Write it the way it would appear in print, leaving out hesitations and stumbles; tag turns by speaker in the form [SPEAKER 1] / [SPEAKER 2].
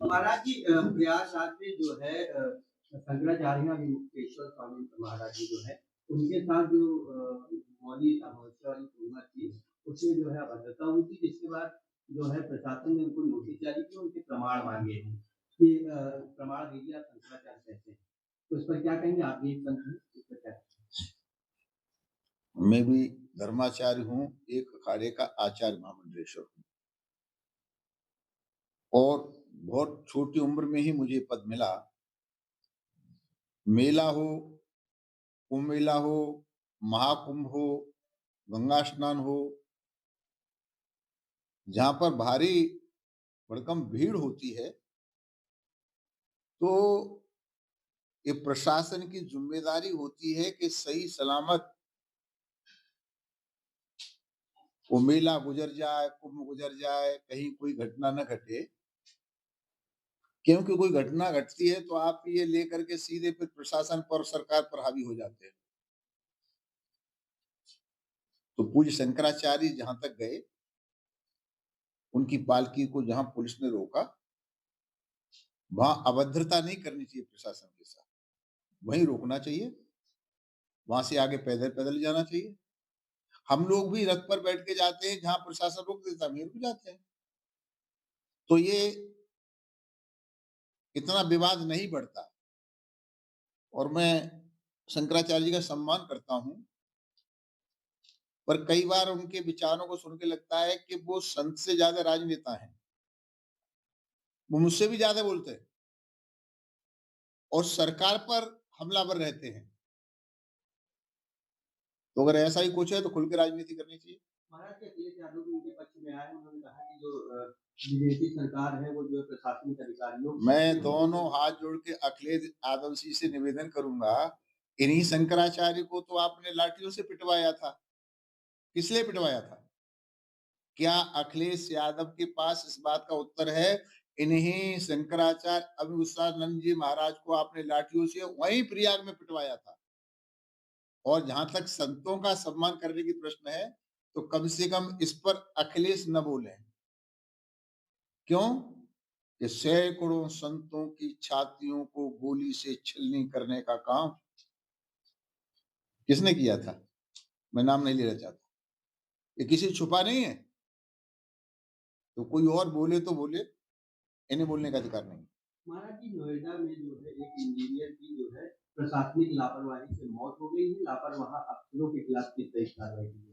[SPEAKER 1] महाराज जी प्रयागराज में जो है शंकराचार्य मुक्तेश्वर स्वामी महाराज जी जो है उनके साथ जो मौली अमावस्या वाली पूर्णिमा थी उसमें जो है अभद्रता हुई थी, जिसके बाद जो है प्रशासन ने उनको नोटिस जारी किया, उनके प्रमाण मांगे हैं कि प्रमाण दीजिए, आप शंकराचार्य कहते हैं। तो इस पर क्या कहेंगे? आप भी एक संत हैं, इस पर क्या?
[SPEAKER 2] मैं भी धर्माचार्य हूँ, एक अखाड़े का आचार्य महामंडलेश्वर हूँ और बहुत छोटी उम्र में ही मुझे पद मिला। मेला हो, कुंभ मेला हो, महाकुंभ हो, गंगा स्नान हो, जहां पर भारी भड़कम भीड़ होती है, तो ये प्रशासन की जिम्मेदारी होती है कि सही सलामत वो मेला गुजर जाए, कुंभ गुजर जाए, कहीं कोई घटना न घटे। क्योंकि कोई घटना घटती है तो आप ये लेकर के सीधे फिर प्रशासन पर, सरकार पर हावी हो जाते हैं। तो पूज्य शंकराचार्य जहां तक गए, उनकी पालकी को जहां पुलिस ने रोका, वहां अभद्रता नहीं करनी चाहिए प्रशासन के साथ, वहीं रोकना चाहिए, वहां से आगे पैदल पैदल जाना चाहिए। हम लोग भी रथ पर बैठ के जाते हैं, जहां प्रशासन रोक देता है, रुक जाते हैं। तो ये इतना विवाद नहीं बढ़ता। और मैं शंकराचार्य जी का सम्मान करता हूं, पर कई बार उनके विचारों को सुन के लगता है कि वो संत से ज्यादा राजनेता हैं, वो मुझसे भी ज्यादा बोलते हैं और सरकार पर हमलावर रहते हैं। तो अगर ऐसा ही कुछ है तो खुल के राजनीति करनी चाहिए।
[SPEAKER 1] महाराज के अखिलेश यादव भी उनके पक्ष में आए, उन्होंने कहा कि जो बीजेपी सरकार है वो जो प्रशासनिक अधिकारियों,
[SPEAKER 2] मैं दोनों हाथ जोड़ के अखिलेश यादव जी से निवेदन करूंगा, इन्हीं शंकराचार्य को तो आपने लाठियों से पिटवाया था, किस लिए पिटवाया था? क्या अखिलेश यादव के पास इस बात का उत्तर है? इन्हीं शंकराचार्य अभिविश्वानंद जी महाराज को आपने लाठियों से वहीं प्रयाग में पिटवाया था। और जहां तक संतों का सम्मान करने की प्रश्न है, तो कम से कम इस पर अखिलेश न बोले। क्यों? कि सैकड़ों संतों की छातियों को गोली से छलनी करने का काम किसने किया था? मैं नाम नहीं लेना चाहता, ये किसी छुपा नहीं है। तो कोई और बोले तो बोले, इन्हें बोलने का अधिकार नहीं।
[SPEAKER 1] महाराज जी नोएडा में जो है एक इंजीनियर की जो है प्रशासनिक लापरवाही से मौत हो गई है, लापरवाह अफसरों के खिलाफ किस तरह की कार्रवाई की?